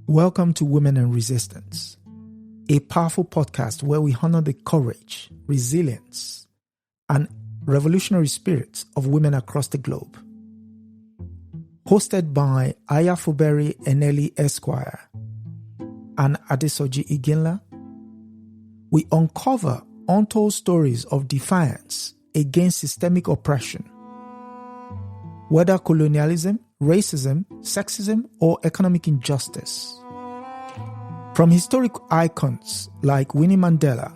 Welcome to Women and Resistance, a powerful podcast where we honor the courage, resilience, and revolutionary spirits of women across the globe. Hosted by Fubara Eneli Esquire and Adesoji Iginla, we uncover untold stories of defiance against systemic oppression, whether colonialism, racism, sexism, or economic injustice. From historic icons like Winnie Mandela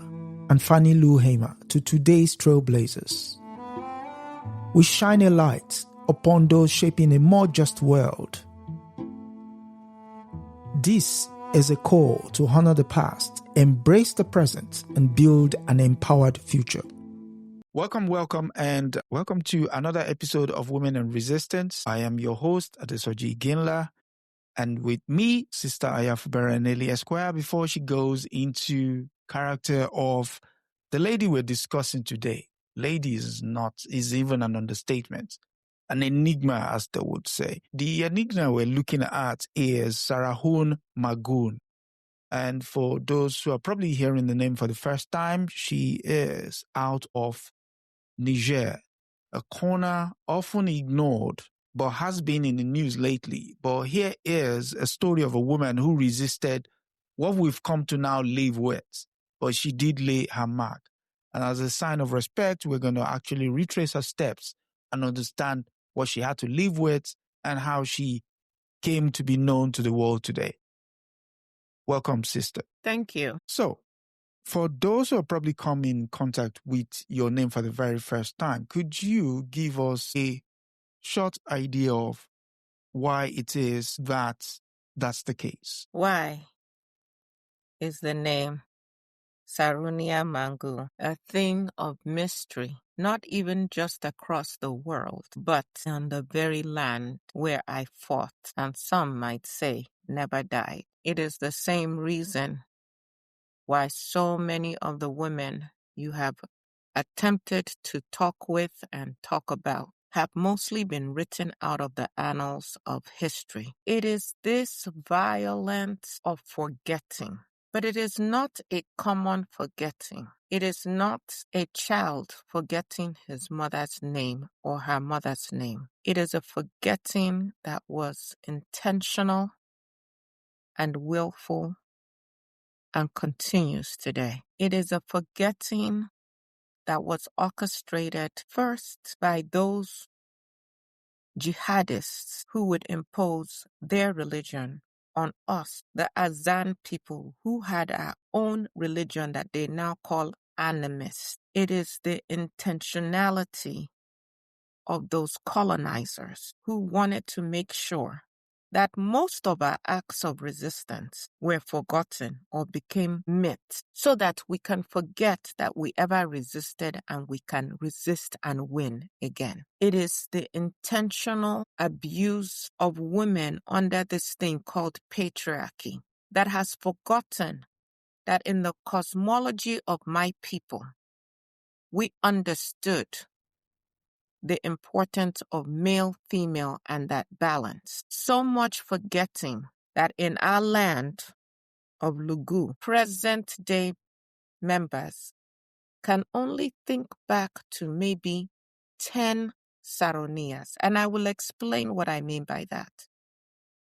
and Fannie Lou Hamer to today's trailblazers, we shine a light upon those shaping a more just world. This is a call to honor the past, embrace the present, and build an empowered future. Welcome, and welcome to another episode of Women and Resistance. I am your host, Adesoji Iginla, and with me, Sister Fubara Eneli Esquire, before she goes into character of the lady we're discussing today. Lady is even an understatement, an enigma, as they would say. The enigma we're looking at is Sarraounia Mangou. And for those who are probably hearing the name for the first time, she is out of Niger, a corner often ignored, but has been in the news lately. But here is a story of a woman who resisted what we've come to now live with, but she did lay her mark. And as a sign of respect, we're going to actually retrace her steps and understand what she had to live with and how she came to be known to the world today. Welcome, sister. Thank you. So, for those who have probably come in contact with your name for the very first time, could you give us a short idea of why it is that that's the case? Why is the name Sarraounia Mangou a thing of mystery, not even just across the world, but on the very land where I fought, and some might say never died? It is the same reason why so many of the women you have attempted to talk with and talk about have mostly been written out of the annals of history. It is this violence of forgetting, but it is not a common forgetting. It is not a child forgetting his mother's name or her mother's name. It is a forgetting that was intentional and willful and continues today. It is a forgetting that was orchestrated first by those jihadists who would impose their religion on us, the Azan people who had our own religion that they now call animists. It is the intentionality of those colonizers who wanted to make sure that most of our acts of resistance were forgotten or became myths, so that we can forget that we ever resisted and we can resist and win again. It is the intentional abuse of women under this thing called patriarchy that has forgotten that in the cosmology of my people, we understood the importance of male, female, and that balance. So much forgetting that in our land of Lugu, present-day members can only think back to maybe 10 Sarraounias. And I will explain what I mean by that,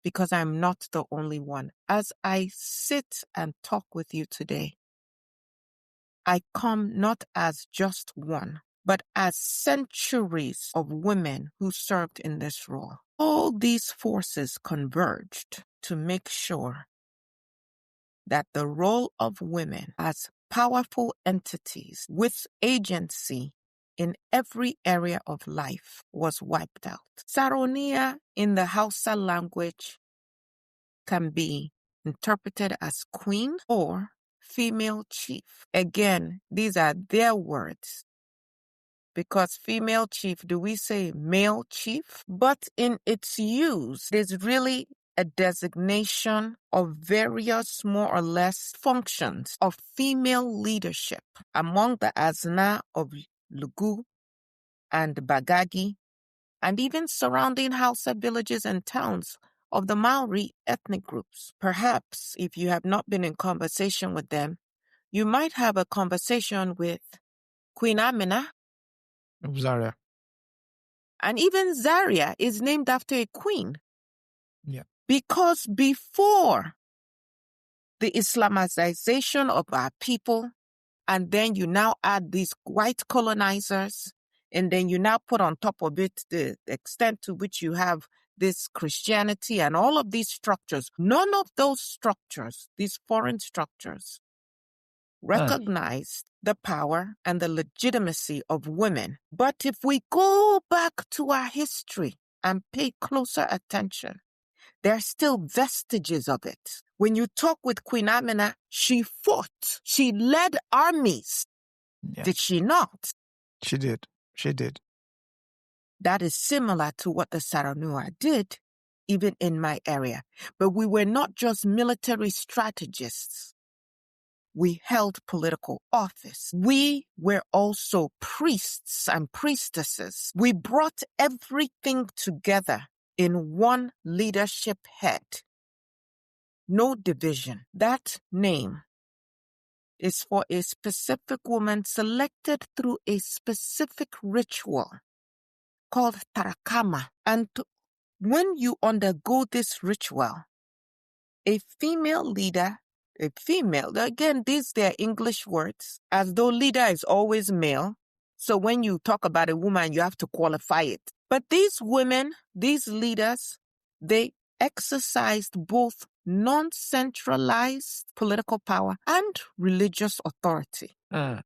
because I'm not the only one. As I sit and talk with you today, I come not as just one, but as centuries of women who served in this role. All these forces converged to make sure that the role of women as powerful entities with agency in every area of life was wiped out. Sarraounia in the Hausa language can be interpreted as queen or female chief. Again, these are their words. Because female chief, do we say male chief? But in its use, there's really a designation of various more or less functions of female leadership among the Azna of Lugu and Bagagi, and even surrounding Hausa villages and towns of the Maori ethnic groups. Perhaps if you have not been in conversation with them, you might have a conversation with Queen Amina. Zaria. And even Zaria is named after a queen. Yeah. Because before the Islamization of our people, and then you now add these white colonizers, and then you now put on top of it the extent to which you have this Christianity and all of these structures. None of those structures, these foreign structures, recognized the power and the legitimacy of women. But if we go back to our history and pay closer attention, there are still vestiges of it. When you talk with Queen Amina, she fought. She led armies. Yeah. Did she not? She did. She did. That is similar to what the Sarraounia did, even in my area. But we were not just military strategists. We held political office. We were also priests and priestesses. We brought everything together in one leadership head. No division. That name is for a specific woman selected through a specific ritual called tarakama. And when you undergo this ritual, a female leader, again, these they are English words, as though leader is always male. So when you talk about a woman, you have to qualify it. But these women, these leaders, they exercised both non-centralized political power and religious authority.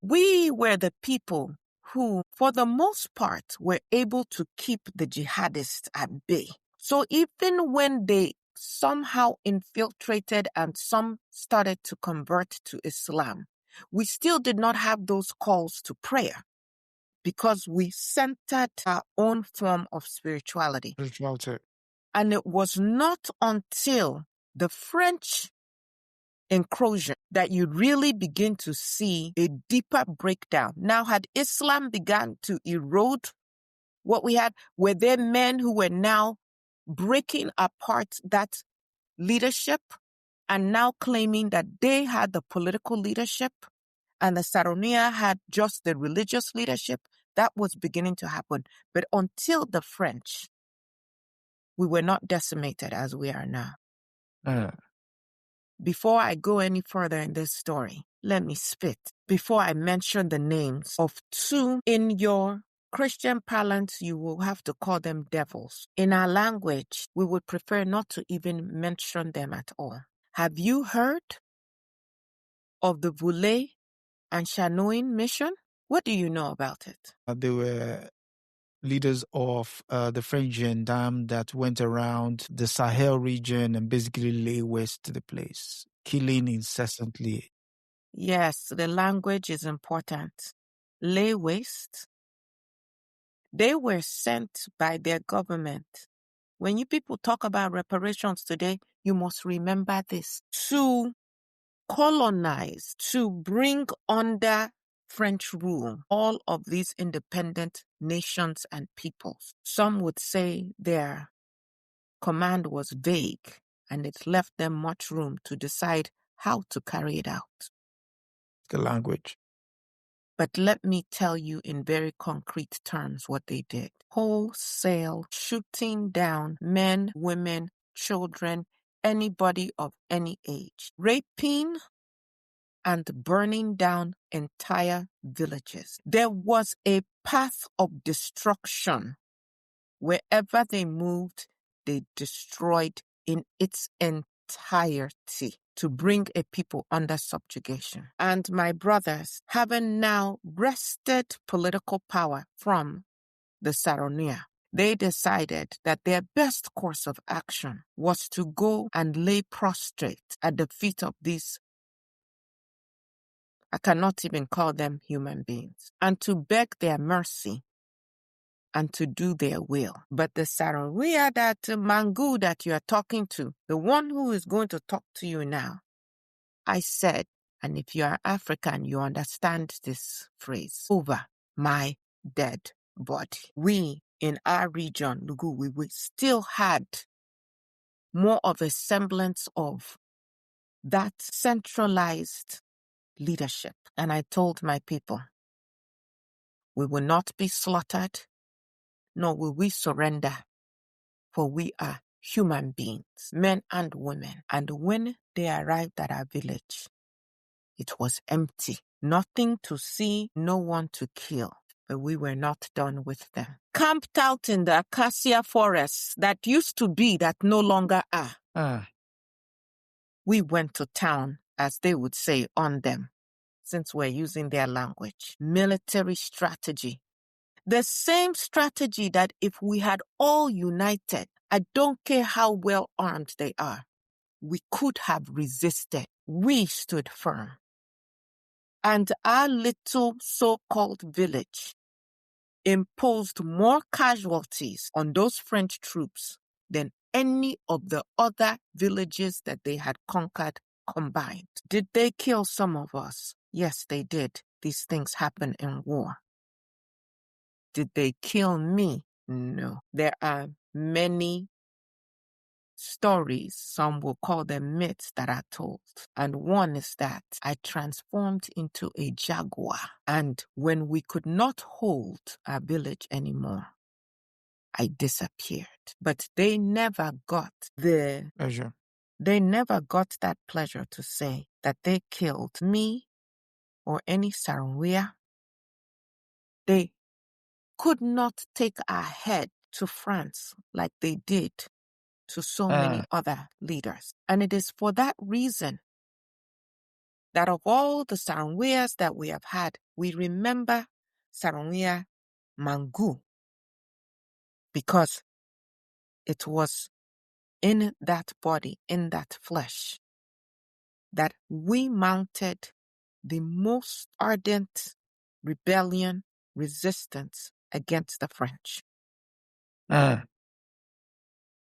We were the people who, for the most part, were able to keep the jihadists at bay. So even when they somehow infiltrated and some started to convert to Islam, we still did not have those calls to prayer because we centered our own form of spirituality. And it was not until the French encroachment that you really begin to see a deeper breakdown. Now, had Islam begun to erode what we had, were there men who were now breaking apart that leadership and now claiming that they had the political leadership and the Sarraounia had just the religious leadership? That was beginning to happen. But until the French, we were not decimated as we are now. Before I go any further in this story, let me spit. Before I mention the names of two, in your Christian parlance, you will have to call them devils. In our language, we would prefer not to even mention them at all. Have you heard of the Voulais and Chanoine mission? What do you know about it? They were leaders of the French gendarme that went around the Sahel region and basically lay waste to the place, killing incessantly. Yes, the language is important. Lay waste. They were sent by their government. When you people talk about reparations today, you must remember this. To colonize, to bring under French rule all of these independent nations and peoples. Some would say their command was vague and it left them much room to decide how to carry it out. The language. But let me tell you in very concrete terms what they did. Wholesale shooting down men, women, children, anybody of any age. Raping and burning down entire villages. There was a path of destruction. Wherever they moved, they destroyed in its entirety to bring a people under subjugation. And my brothers, having now wrested political power from the Sarraounia, they decided that their best course of action was to go and lay prostrate at the feet of these, I cannot even call them human beings, and to beg their mercy and to do their will. But the Sarraounia Mangou that you are talking to, the one who is going to talk to you now, I said, and if you are African, you understand this phrase, over my dead body. We in our region, Lugu, we still had more of a semblance of that centralized leadership. And I told my people, we will not be slaughtered, nor will we surrender, for we are human beings, men and women. And when they arrived at our village, it was empty. Nothing to see, no one to kill. But we were not done with them. Camped out in the acacia forests that used to be, that no longer are. We went to town, as they would say, on them, since we're using their language. Military strategy. The same strategy that if we had all united, I don't care how well armed they are, we could have resisted. We stood firm. And our little so-called village imposed more casualties on those French troops than any of the other villages that they had conquered combined. Did they kill some of us? Yes, they did. These things happen in war. Did they kill me? No. There are many stories, some will call them myths, that are told. And one is that I transformed into a jaguar. And when we could not hold our village anymore, I disappeared. But they never got the pleasure. They never got that pleasure to say that they killed me or any Sarraounia. They could not take our head to France like they did to so many other leaders. And it is for that reason that of all the Sarraouias that we have had, we remember Sarraounia Mangou, because it was in that body, in that flesh, that we mounted the most ardent rebellion, resistance against the French.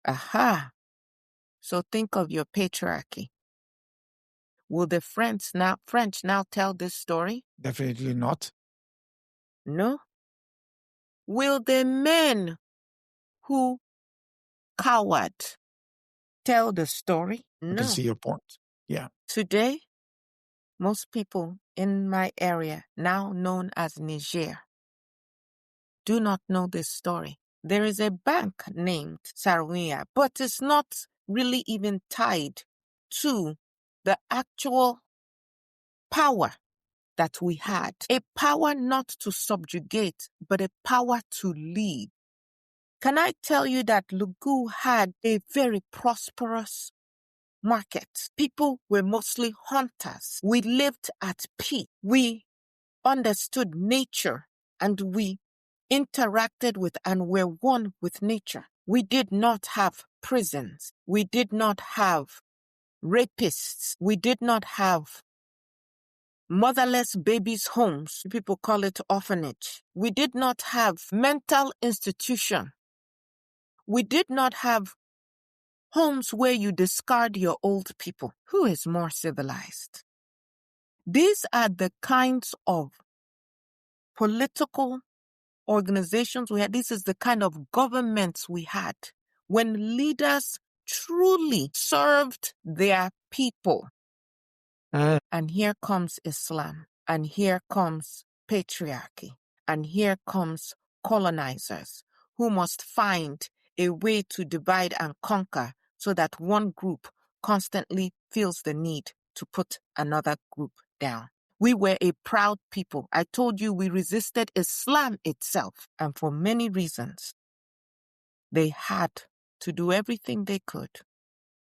Aha! So think of your patriarchy. Will the French now tell this story? Definitely not. No. Will the men who cowered tell the story? No. I can see your point. Yeah. Today, most people in my area, now known as Niger, do not know this story. There is a bank named Sarraounia, but it's not really even tied to the actual power that we had. A power not to subjugate, but a power to lead. Can I tell you that Lugu had a very prosperous market? People were mostly hunters. We lived at peace. We understood nature and we interacted with and were one with nature. We did not have prisons. We did not have rapists. We did not have motherless babies' homes. People call it orphanage. We did not have mental institution. We did not have homes where you discard your old people. Who is more civilized? These are the kinds of political organizations we had. This is the kind of governments we had when leaders truly served their people. And here comes Islam, and here comes patriarchy, and here comes colonizers who must find a way to divide and conquer so that one group constantly feels the need to put another group down. We were a proud people. I told you we resisted Islam itself, and for many reasons, they had to do everything they could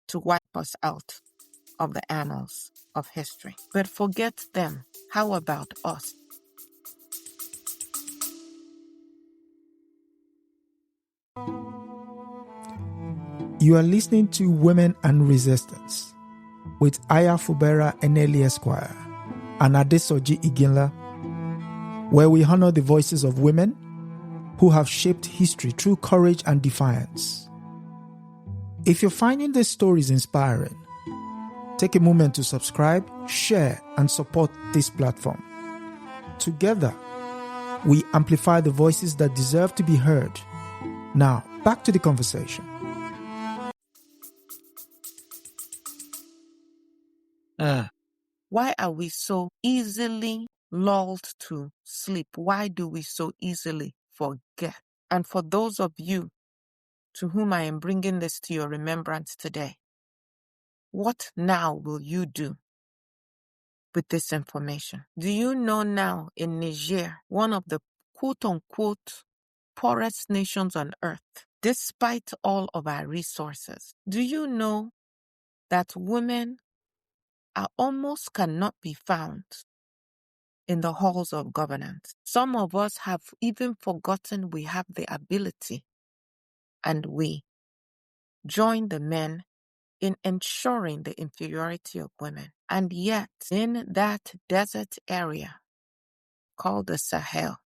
to wipe us out of the annals of history. But forget them. How about us? You are listening to Women and Resistance with Aya Fubara Eneli Esquire and Adesoji Iginla, where we honor the voices of women who have shaped history through courage and defiance. If you're finding these stories inspiring, take a moment to subscribe, share, and support this platform. Together, we amplify the voices that deserve to be heard. Now, back to the conversation. Why are we so easily lulled to sleep? Why do we so easily forget? And for those of you to whom I am bringing this to your remembrance today, what now will you do with this information? Do you know now in Niger, one of the quote-unquote poorest nations on earth, despite all of our resources, do you know that women almost cannot be found in the halls of governance? Some of us have even forgotten we have the ability, and we join the men in ensuring the inferiority of women. And yet, in that desert area called the Sahel,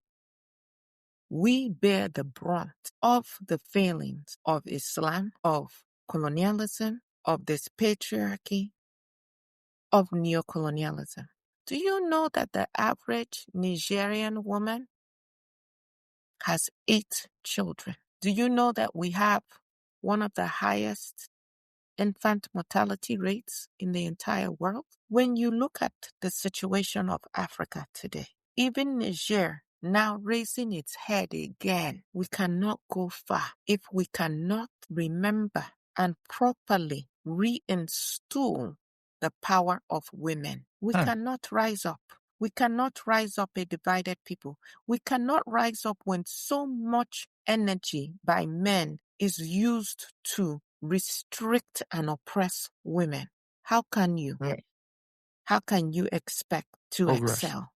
we bear the brunt of the failings of Islam, of colonialism, of this patriarchy, of neocolonialism. Do you know that the average Nigerian woman has 8 children? Do you know that we have one of the highest infant mortality rates in the entire world? When you look at the situation of Africa today, even Niger now raising its head again, we cannot go far if we cannot remember and properly reinstall the power of women. We cannot rise up. We cannot rise up a divided people. We cannot rise up when so much energy by men is used to restrict and oppress women. How can you? How can you expect to excel?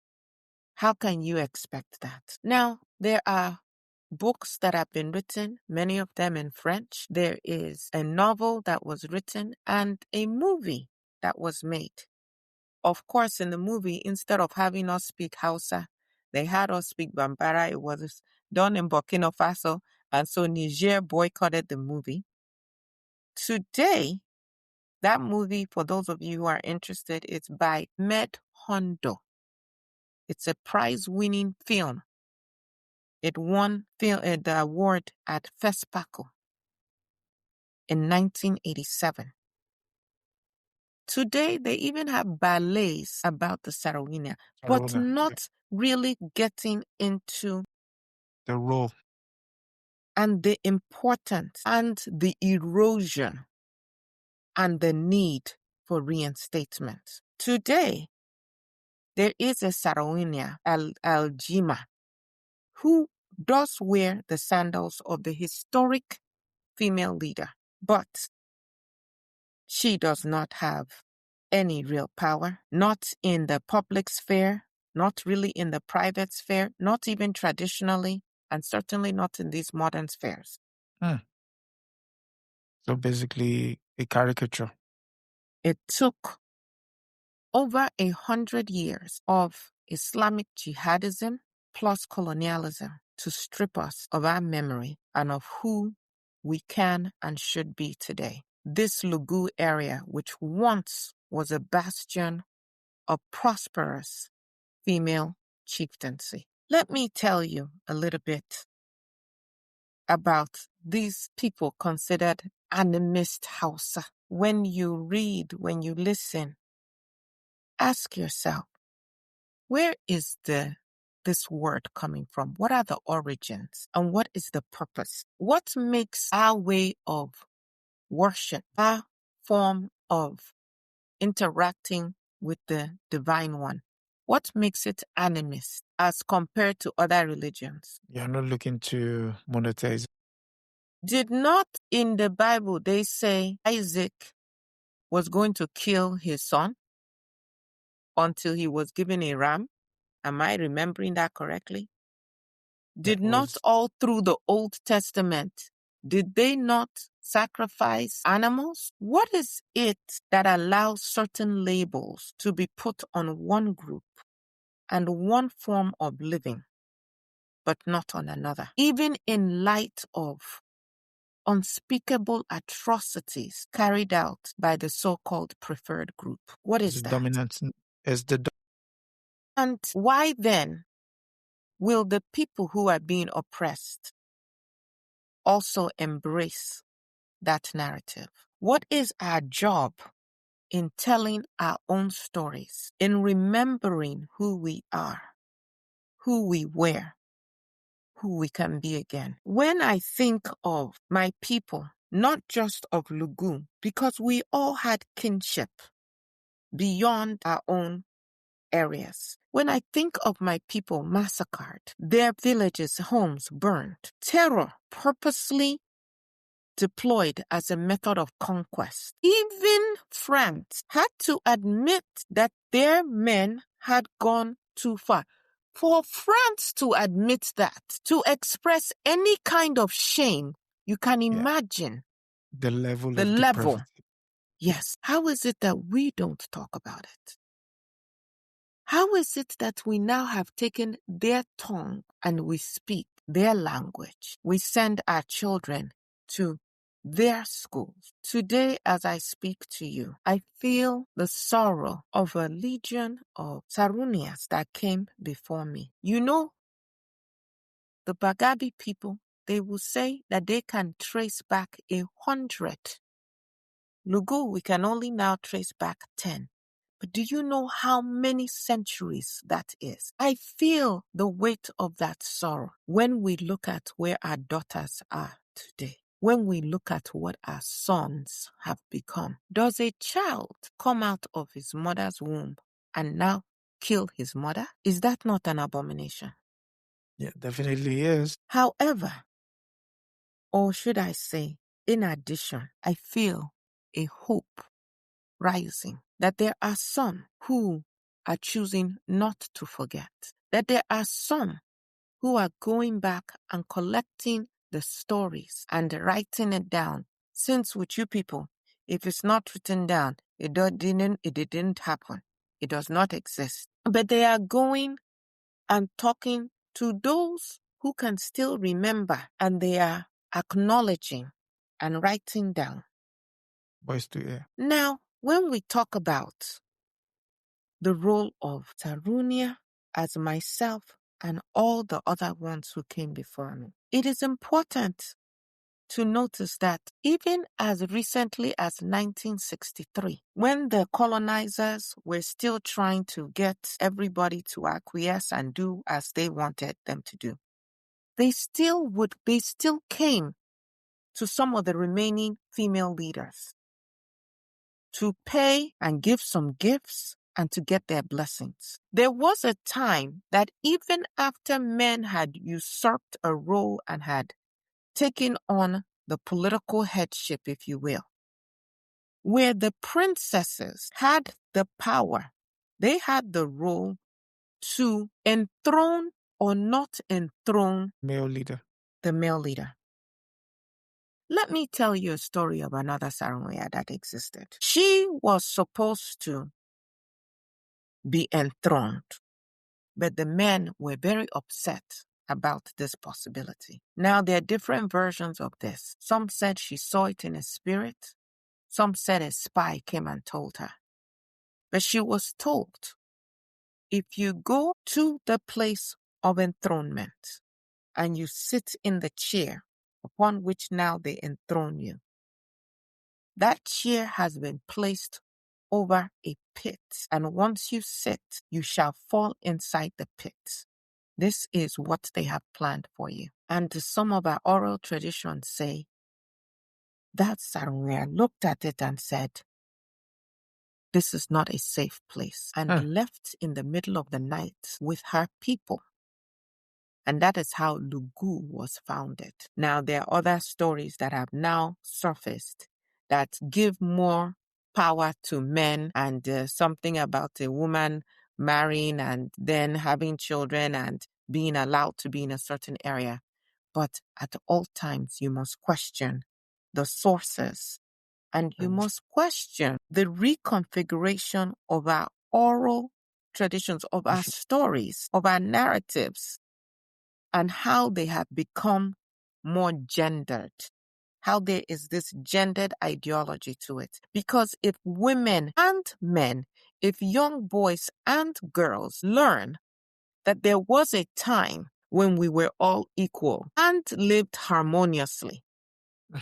How can you expect that? Now, there are books that have been written, many of them in French. There is a novel that was written and a movie that was made. Of course, in the movie, instead of having us speak Hausa, they had us speak Bambara. It was done in Burkina Faso, and so Niger boycotted the movie. Today, that movie, for those of you who are interested, it's by Med Hondo. It's a prize-winning film. It won the award at FESPACO in 1987. Today, they even have ballets about the Sarraounia, but not really getting into the role and the importance and the erosion and the need for reinstatement. Today, there is a Sarraounia, Aljima, who does wear the sandals of the historic female leader, but she does not have any real power, not in the public sphere, not really in the private sphere, not even traditionally, and certainly not in these modern spheres. So basically a caricature. It took over 100 years of Islamic jihadism plus colonialism to strip us of our memory and of who we can and should be today. This Lugu area, which once was a bastion of prosperous female chieftaincy. Let me tell you a little bit about these people considered animist Hausa. When you read, when you listen, ask yourself, where is this word coming from? What are the origins? And what is the purpose? What makes our way of worship, our form of interacting with the Divine One, what makes it animist as compared to other religions? You're not looking to monetize. Did not in the Bible they say Isaac was going to kill his son until he was given a ram? Am I remembering that correctly? Did not all through the Old Testament, did they not sacrifice animals? What is it that allows certain labels to be put on one group and one form of living, but not on another? Even in light of unspeakable atrocities carried out by the so-called preferred group. What is that? Dominance is the And why then will the people who are being oppressed also embrace that narrative? What is our job in telling our own stories, in remembering who we are, who we were, who we can be again. When I think of my people, not just of Lugu, because we all had kinship beyond our own areas. When I think of my people massacred, their villages, homes burned, terror purposely deployed as a method of conquest. Even France had to admit that their men had gone too far. For France to admit that, to express any kind of shame, you can imagine the level the of level. depravity. Yes. How is it that we don't talk about it? How is it that we now have taken their tongue and we speak their language? We send our children to their schools. Today, as I speak to you, I feel the sorrow of a legion of Sarunias that came before me. You know, the Bagabi people, they will say that they can trace back 100. Lugu, we can only now trace back 10. But do you know how many centuries that is? I feel the weight of that sorrow when we look at where our daughters are today, when we look at what our sons have become. Does a child come out of his mother's womb and now kill his mother? Is that not an abomination? Yeah, definitely is. However, or should I say, in addition, I feel a hope rising, that there are some who are choosing not to forget, that there are some who are going back and collecting the stories and writing it down. Since with you people, if it's not written down, it didn't happen. It does not exist. But they are going and talking to those who can still remember, and they are acknowledging and writing down. Voice to ear. Now, when we talk about the role of Sarunia, as myself and all the other ones who came before me, it is important to notice that even as recently as 1963, when the colonizers were still trying to get everybody to acquiesce and do as they wanted them to do, they still came to some of the remaining female leaders to pay and give some gifts and to get their blessings. There was a time that even after men had usurped a role and had taken on the political headship, if you will, where the princesses had the power, they had the role to enthrone or not enthrone Male leader. the male leader. Let me tell you a story of another Sarraounia that existed. She was supposed to be enthroned, but the men were very upset about this possibility. Now, there are different versions of this. Some said she saw it in a spirit. Some said a spy came and told her. But she was told, if you go to the place of enthronement and you sit in the chair upon which now they enthrone you, that chair has been placed over a pit, and once you sit, you shall fall inside the pit. This is what they have planned for you. And some of our oral traditions say that Sarunia looked at it and said, this is not a safe place, and left in the middle of the night with her people. And that is how Lugu was founded. Now, there are other stories that have now surfaced that give more power to men, and something about a woman marrying and then having children and being allowed to be in a certain area. But at all times, you must question the sources, and you must question the reconfiguration of our oral traditions, of our stories, of our narratives, and how they have become more gendered, how there is this gendered ideology to it. Because if women and men, if young boys and girls learn that there was a time when we were all equal and lived harmoniously,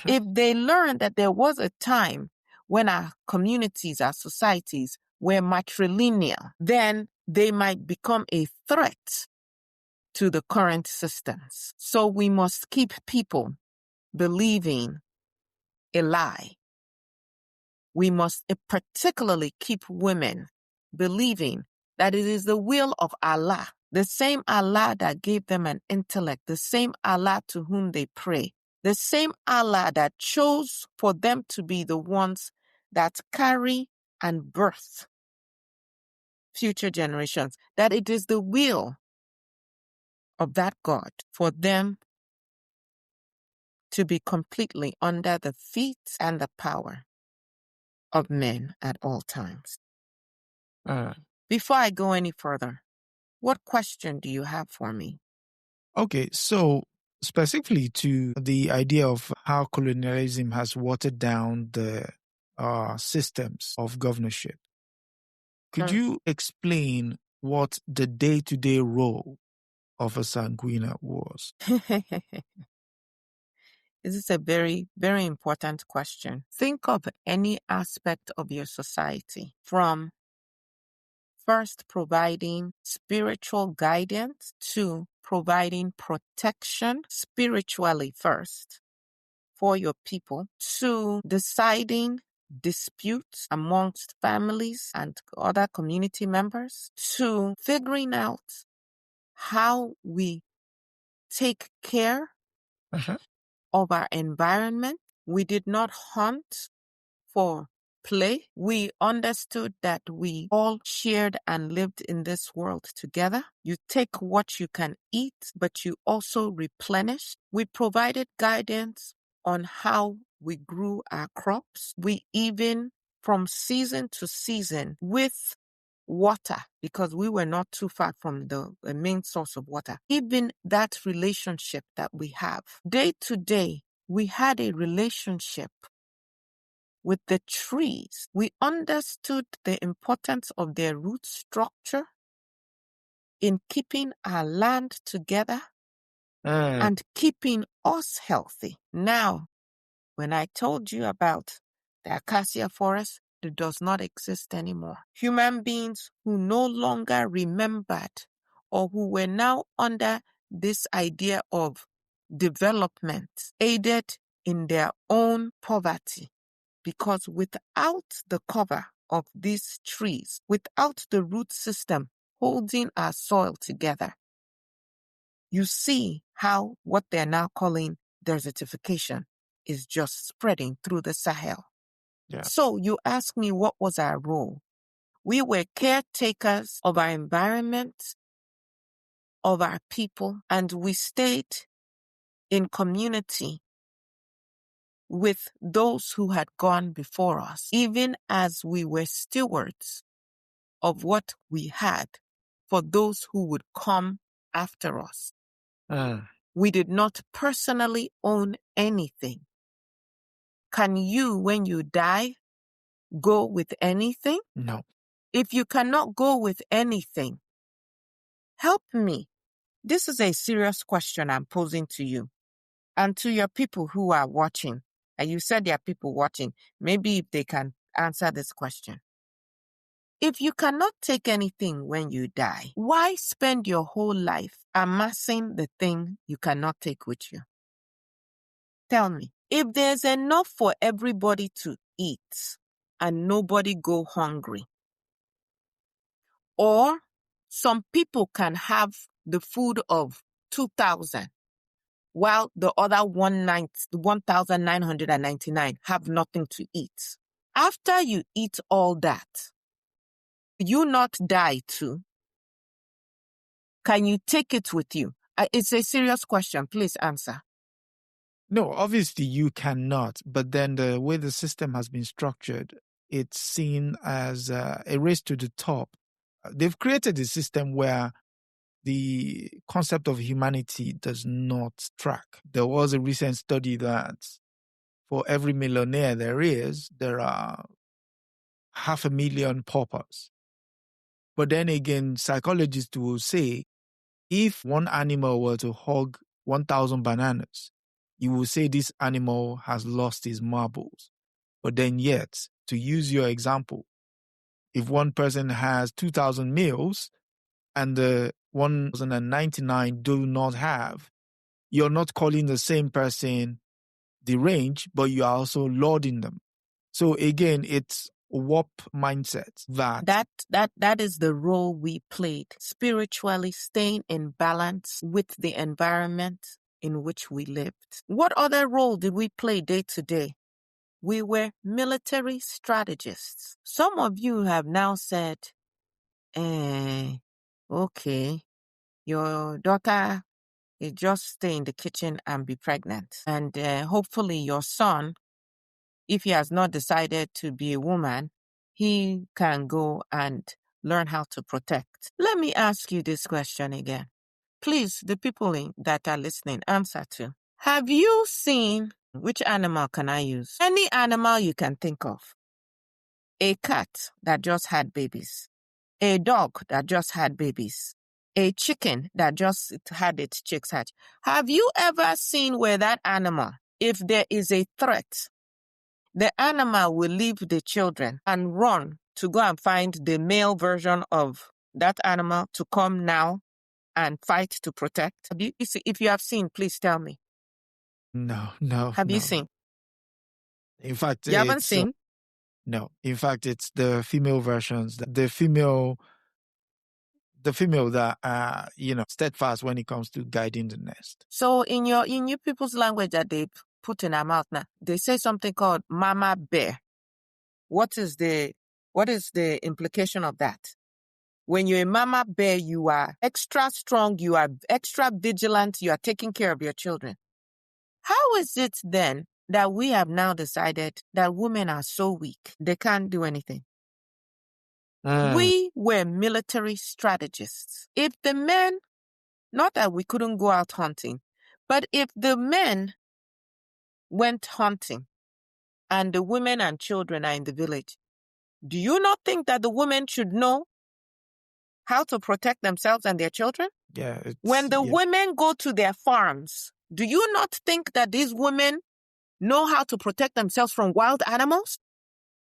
if they learn that there was a time when our communities, our societies were matrilineal, then they might become a threat to the current systems. So we must keep people believing a lie. We must particularly keep women believing that it is the will of Allah, the same Allah that gave them an intellect, the same Allah to whom they pray, the same Allah that chose for them to be the ones that carry and birth future generations, that it is the will of that God for them to be completely under the feet and the power of men at all times. Before I go any further, what question do you have for me? Okay, so specifically to the idea of how colonialism has watered down the systems of governorship, could you explain what the day-to-day role of a Sanguina was? This is a very, very important question. Think of any aspect of your society, from first providing spiritual guidance to providing protection spiritually first for your people, to deciding disputes amongst families and other community members, to figuring out how we take care of our environment. We did not hunt for play. We understood that we all shared and lived in this world together. You take what you can eat, but you also replenish. We provided guidance on how we grew our crops. We even, from season to season, with water, because we were not too far from the main source of water. Even that relationship that we have, day to day, we had a relationship with the trees. We understood the importance of their root structure in keeping our land together and keeping us healthy. Now, when I told you about the acacia forest, it does not exist anymore. Human beings who no longer remembered or who were now under this idea of development aided in their own poverty, because without the cover of these trees, without the root system holding our soil together, you see how what they're now calling desertification is just spreading through the Sahel. Yeah. So you ask me, what was our role? We were caretakers of our environment, of our people, and we stayed in community with those who had gone before us, even as we were stewards of what we had for those who would come after us. We did not personally own anything. Can you, when you die, go with anything? No. If you cannot go with anything, help me. This is a serious question I'm posing to you and to your people who are watching. And you said there are people watching. Maybe if they can answer this question. If you cannot take anything when you die, why spend your whole life amassing the thing you cannot take with you? Tell me, if there's enough for everybody to eat and nobody go hungry, or some people can have the food of 2,000 while the other 1,999 have nothing to eat. After you eat all that, you not die too? Can you take it with you? It's a serious question. Please answer. No, obviously you cannot. But then the way the system has been structured, it's seen as a race to the top. They've created a system where the concept of humanity does not track. There was a recent study that for every millionaire there are 500,000 paupers. But then again, psychologists will say, if one animal were to hog 1,000 bananas, you will say this animal has lost his marbles. But then yet, to use your example, if one person has 2,000 meals and the 1,099 do not have, you're not calling the same person deranged, but you are also lauding them. So again, it's warp mindset that is the role we played, spiritually staying in balance with the environment in which we lived. What other role did we play day to day? We were military strategists. Some of you have now said, okay, your daughter is just stay in the kitchen and be pregnant. And hopefully your son, if he has not decided to be a woman, he can go and learn how to protect. Let me ask you this question again. Please, the people that are listening, answer to. Have you seen, which animal can I use? Any animal you can think of. A cat that just had babies. A dog that just had babies. A chicken that just had its chicks hatch. Have you ever seen where that animal, if there is a threat, the animal will leave the children and run to go and find the male version of that animal to come now and fight to protect? If you have seen, please tell me. No. Have you seen? In fact, you haven't seen? No. In fact, it's the female versions, the female that are, steadfast when it comes to guiding the nest. So in your people's language that they put in our mouth now, they say something called mama bear. What is the implication of that? When you're a mama bear, you are extra strong, you are extra vigilant, you are taking care of your children. How is it then that we have now decided that women are so weak, they can't do anything? We were military strategists. If the men, not that we couldn't go out hunting, but if the men went hunting and the women and children are in the village, do you not think that the women should know how to protect themselves and their children? Yeah. When the women go to their farms, do you not think that these women know how to protect themselves from wild animals?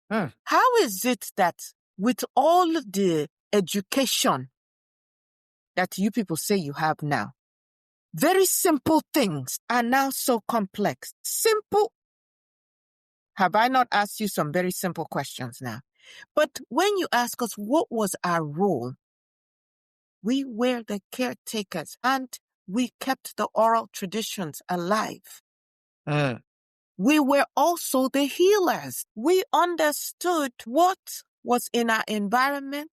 How is it that with all the education that you people say you have now, very simple things are now so complex? Simple. Have I not asked you some very simple questions now? But when you ask us what was our role, we were the caretakers and we kept the oral traditions alive. We were also the healers. We understood what was in our environment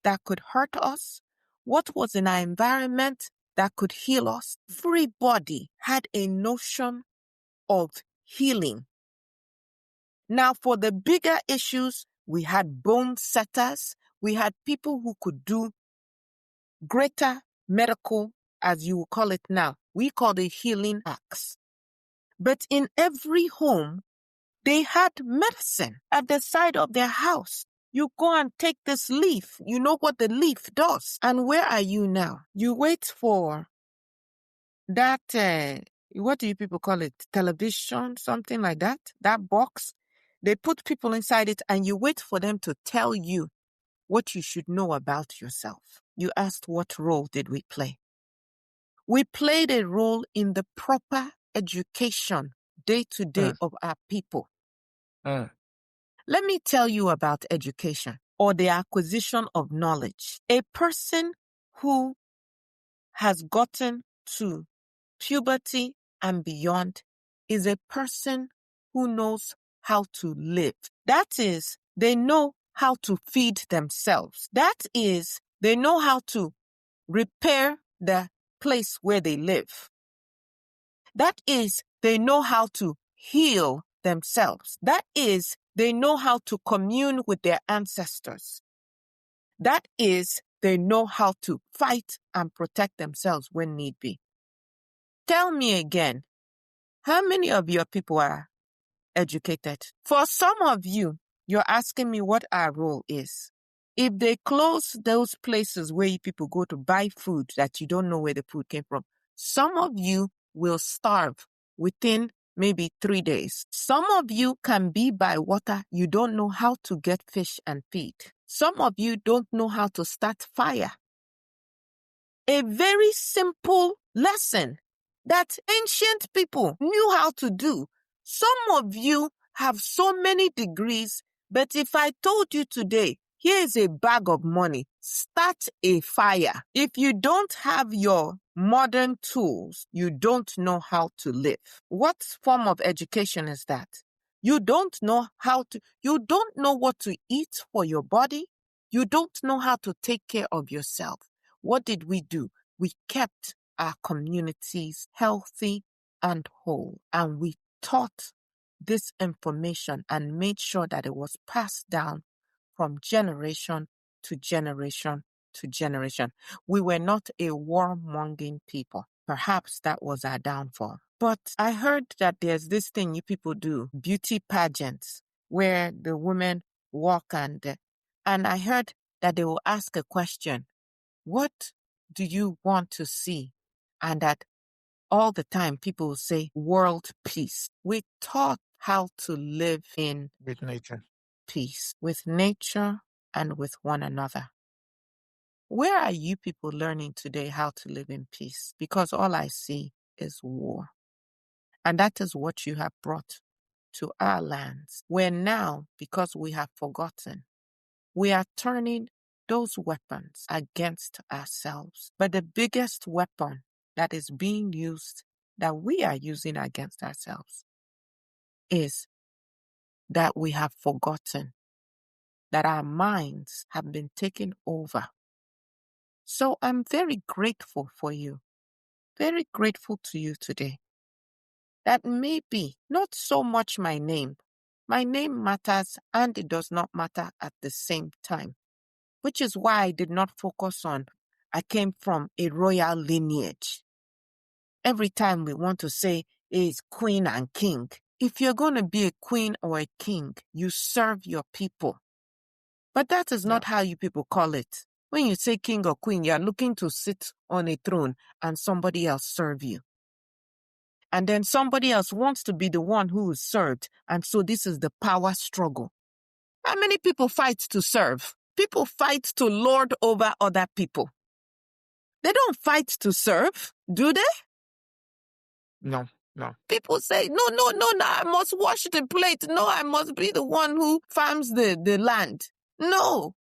that could hurt us, what was in our environment that could heal us. Everybody had a notion of healing. Now, for the bigger issues, we had bone setters. We had people who could do greater medical, as you will call it now. We call it healing acts. But in every home, they had medicine at the side of their house. You go and take this leaf. You know what the leaf does. And where are you now? You wait for that, what do you people call it? Television, something like that? That box. They put people inside it and you wait for them to tell you what you should know about yourself. You asked what role did we play? We played a role in the proper education day-to-day of our people. Let me tell you about education or the acquisition of knowledge. A person who has gotten to puberty and beyond is a person who knows how to live. That is, they know how to feed themselves. That is, they know how to repair the place where they live. That is, they know how to heal themselves. That is, they know how to commune with their ancestors. That is, they know how to fight and protect themselves when need be. Tell me again, how many of your people are educated? For some of you, you're asking me what our role is. If they close those places where you people go to buy food that you don't know where the food came from, some of you will starve within maybe 3 days. Some of you can be by water. You don't know how to get fish and feed. Some of you don't know how to start fire. A very simple lesson that ancient people knew how to do. Some of you have so many degrees, but if I told you today, here's a bag of money, start a fire. If you don't have your modern tools, you don't know how to live. What form of education is that? You don't know you don't know what to eat for your body. You don't know how to take care of yourself. What did we do? We kept our communities healthy and whole, and we taught this information and made sure that it was passed down from generation to generation to generation. We were not a warmongering people. Perhaps that was our downfall. But I heard that there's this thing you people do, beauty pageants, where the women walk and I heard that they will ask a question. What do you want to see? And that all the time people will say world peace. We taught how to live in with nature, peace, with nature and with one another. Where are you people learning today how to live in peace? Because all I see is war. And that is what you have brought to our lands, where now, because we have forgotten, we are turning those weapons against ourselves. But the biggest weapon that is being used, that we are using against ourselves, is that we have forgotten, that our minds have been taken over. So I'm very grateful for you, very grateful to you today. That may be not so much my name. My name matters and it does not matter at the same time, which is why I did not focus on I came from a royal lineage. Every time we want to say is queen and king. If you're going to be a queen or a king, you serve your people. But that is not how you people call it. When you say king or queen, you're looking to sit on a throne and somebody else serve you. And then somebody else wants to be the one who is served. And so this is the power struggle. How many people fight to serve? People fight to lord over other people. They don't fight to serve, do they? No. People say, no, I must wash the plate. No, I must be the one who farms the land. No.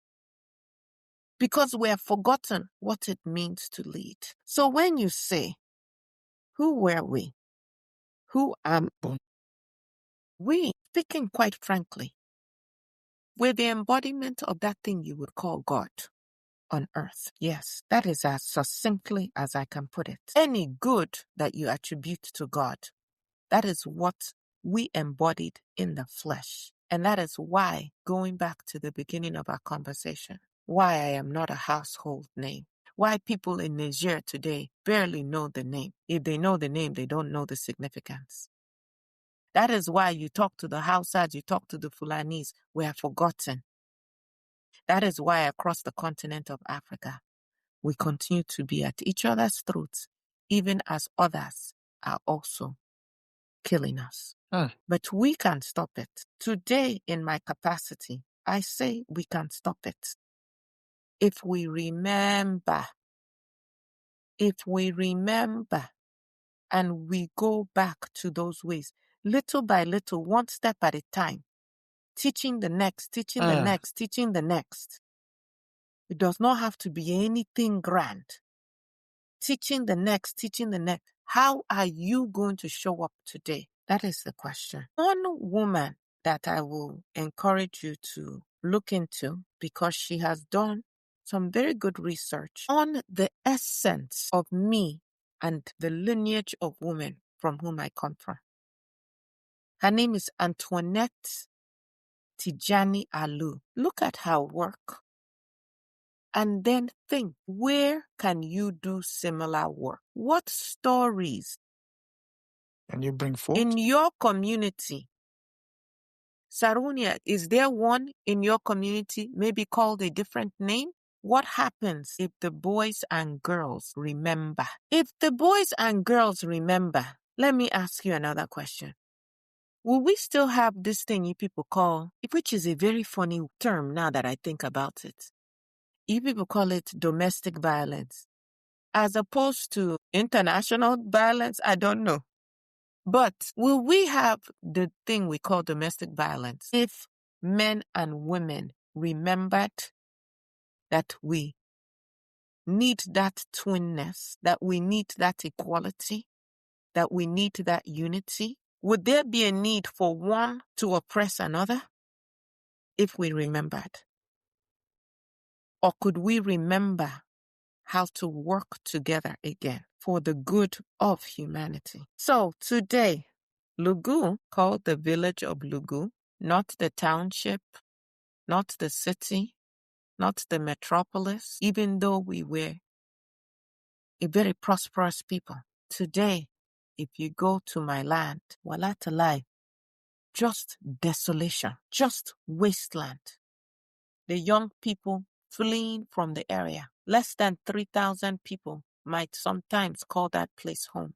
Because we have forgotten what it means to lead. So when you say, who were we? Who am we? Speaking quite frankly, we're the embodiment of that thing you would call God on earth. Yes, that is as succinctly as I can put it. Any good that you attribute to God, that is what we embodied in the flesh. And that is why, going back to the beginning of our conversation, why I am not a household name. Why people in Niger today barely know the name. If they know the name, they don't know the significance. That is why you talk to the Hausas, you talk to the Fulanis, we are forgotten. That is why across the continent of Africa, we continue to be at each other's throats, even as others are also killing us. But we can stop it. Today, in my capacity, I say we can stop it. If we remember, and we go back to those ways, little by little, one step at a time, teaching the next, teaching the next, teaching the next. It does not have to be anything grand. Teaching the next, teaching the next. How are you going to show up today? That is the question. One woman that I will encourage you to look into, because she has done some very good research on the essence of me and the lineage of women from whom I come from. Her name is Antoinette Tijani Alu. Look at her work. And then think, where can you do similar work? What stories can you bring forth in your community? Sarunia, is there one in your community, maybe called a different name? What happens if the boys and girls remember? If the boys and girls remember, let me ask you another question. will we still have this thing you people call, which is a very funny term now that I think about it. You people call it domestic violence. As opposed to international violence, I don't know. But will we have the thing we call domestic violence if men and women remembered that we need that twinness, that we need that equality, that we need that unity? Would there be a need for one to oppress another if we remembered? Or could we remember how to work together again for the good of humanity? So today, Lugu, called the village of Lugu, not the township, not the city, not the metropolis, even though we were a very prosperous people. Today, if you go to my land, Walatalai, just desolation, just wasteland. The young people fleeing from the area. Less than 3,000 people might sometimes call that place home.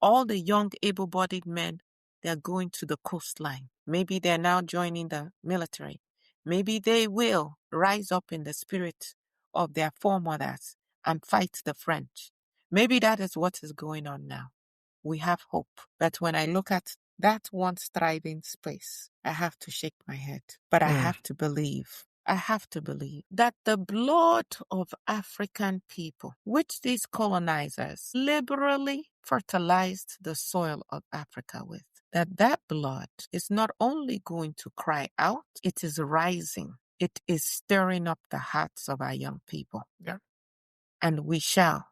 All the young able-bodied men, they're going to the coastline. Maybe they're now joining the military. Maybe they will rise up in the spirit of their foremothers and fight the French. Maybe that is what is going on now. We have hope. But when I look at that once thriving space, I have to shake my head. But I have to believe. I have to believe that the blood of African people, which these colonizers liberally fertilized the soil of Africa with, that blood is not only going to cry out, it is rising. It is stirring up the hearts of our young people. Yeah. And we shall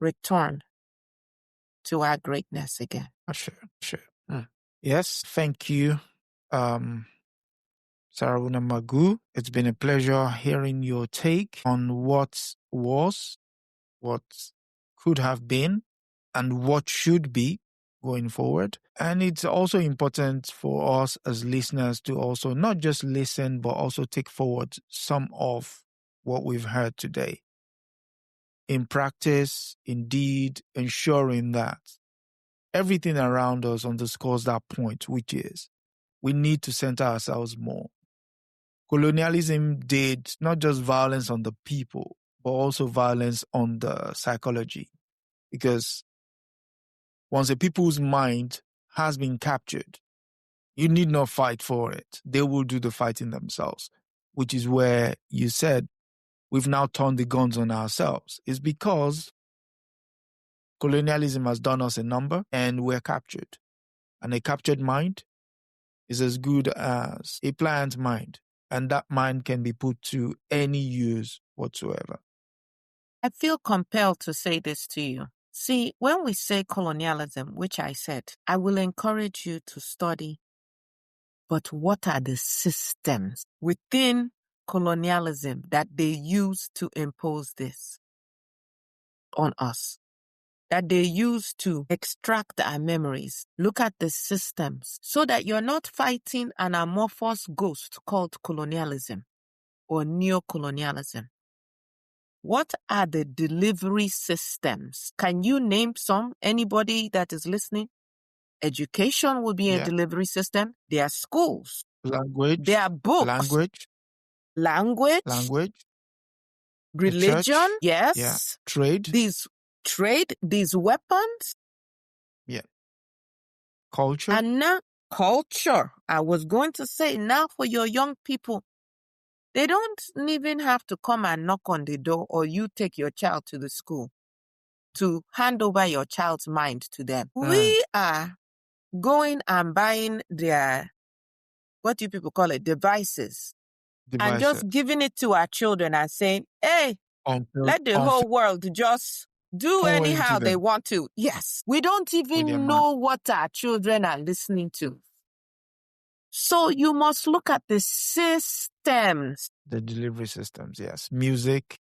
return to our greatness again. Sure. Yes, thank you, Sarraounia Mangou. It's been a pleasure hearing your take on what was, what could have been, and what should be going forward. And it's also important for us as listeners to also not just listen, but also take forward some of what we've heard today. In practice, indeed, ensuring that everything around us underscores that point, which is we need to center ourselves more. Colonialism did not just violence on the people, but also violence on the psychology. Because once a people's mind has been captured, you need not fight for it. They will do the fighting themselves, which is where you said we've now turned the guns on ourselves. It's because colonialism has done us a number and we're captured. And a captured mind is as good as a pliant mind. And that mind can be put to any use whatsoever. I feel compelled to say this to you. See, when we say colonialism, which I said, I will encourage you to study, but what are the systems within colonialism that they use to impose this on us, that they use to extract our memories? Look at the systems so that you're not fighting an amorphous ghost called colonialism or neocolonialism. What are the delivery systems? Can you name some? Anybody that is listening? Education will be a delivery system. There are schools. Language. There are books. Language. Religion. Yes. Yeah. Trade. These weapons. Yeah. Culture. And now culture. I was going to say now for your young people, they don't even have to come and knock on the door or you take your child to the school to hand over your child's mind to them. We are going and buying their, what do you people call it, devices. And just giving it to our children and saying, hey, let the whole world just do anyhow they want to. Yes. We don't even know what our children are listening to. So you must look at the systems. The delivery systems, yes. Music.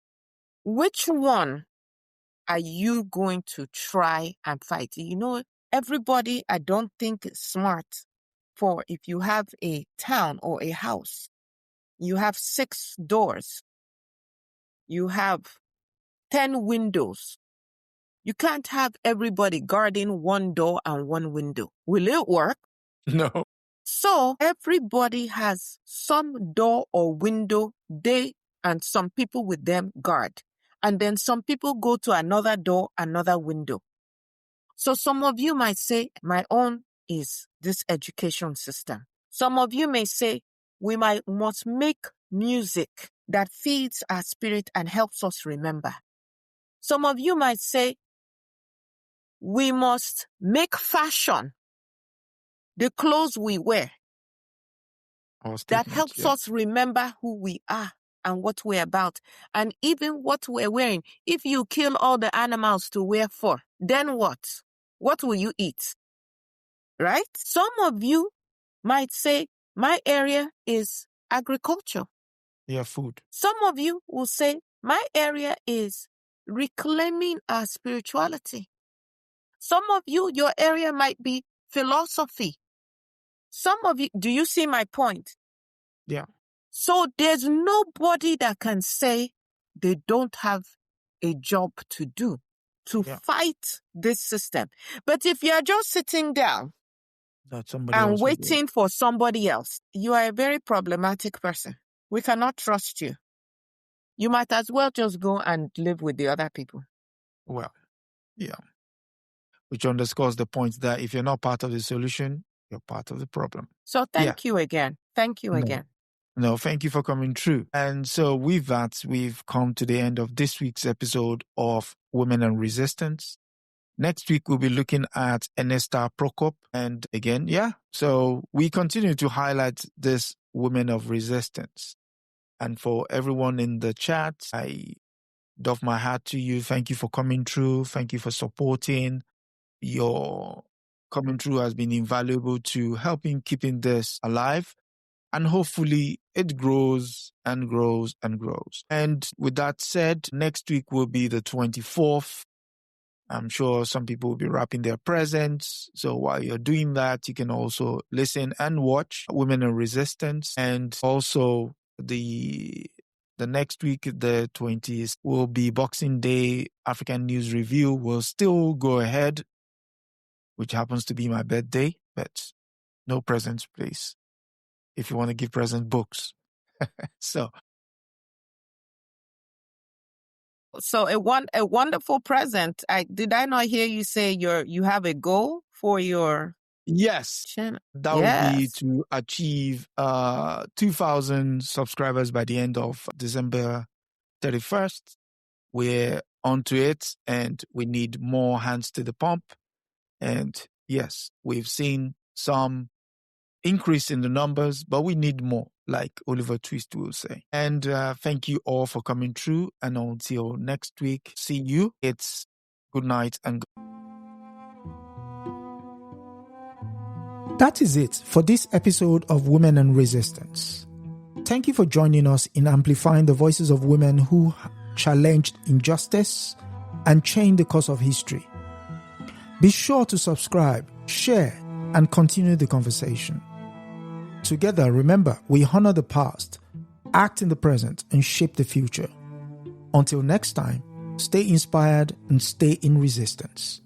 Which one are you going to try and fight? You know, everybody, I don't think is smart. For if you have a town or a house, you have 6 doors. You have 10 windows. You can't have everybody guarding one door and one window. Will it work? No. So everybody has some door or window they and some people with them guard. And then some people go to another door, another window. So some of you might say, my own is this education system. Some of you may say, we must make music that feeds our spirit and helps us remember. Some of you might say, we must make fashion, the clothes we wear, that helps us remember who we are and what we're about. And even what we're wearing. If you kill all the animals to wear fur, then what? What will you eat? Right? Some of you might say, my area is agriculture. Yeah, food. Some of you will say, my area is reclaiming our spirituality. Some of you, your area might be philosophy. Some of you, do you see my point? Yeah. So there's nobody that can say they don't have a job to do to fight this system. But if you're just sitting down and waiting for somebody else, you are a very problematic person. We cannot trust you. You might as well just go and live with the other people. Well, yeah. Which underscores the point that if you're not part of the solution, you're part of the problem. So thank you again. Thank you again. No, thank you for coming through. And so with that, we've come to the end of this week's episode of Women and Resistance. Next week, we'll be looking at Ernesta Prokop. And again, so we continue to highlight this Women of Resistance. And for everyone in the chat, I doff my hat to you. Thank you for coming through. Thank you for supporting. Your coming through has been invaluable to helping keeping this alive. And hopefully it grows and grows and grows. And with that said, next week will be the 24th. I'm sure some people will be wrapping their presents. So while you're doing that, you can also listen and watch Women in Resistance. And also the next week, the 20th, will be Boxing Day African News Review. Will still go ahead, which happens to be my birthday, but no presents, please. If you want to give present books. So a wonderful present. Did I not hear you say you have a goal for your channel? That would be to achieve 2,000 subscribers by the end of December 31st. We're onto it and we need more hands to the pump. And yes, we've seen some increase in the numbers, but we need more, like Oliver Twist will say. And thank you all for coming through. And until next week, see you. It's good night and That is it for this episode of Women and Resistance. Thank you for joining us in amplifying the voices of women who challenged injustice and changed the course of history. Be sure to subscribe, share, and continue the conversation. Together, remember, we honor the past, act in the present, and shape the future. Until next time, stay inspired and stay in resistance.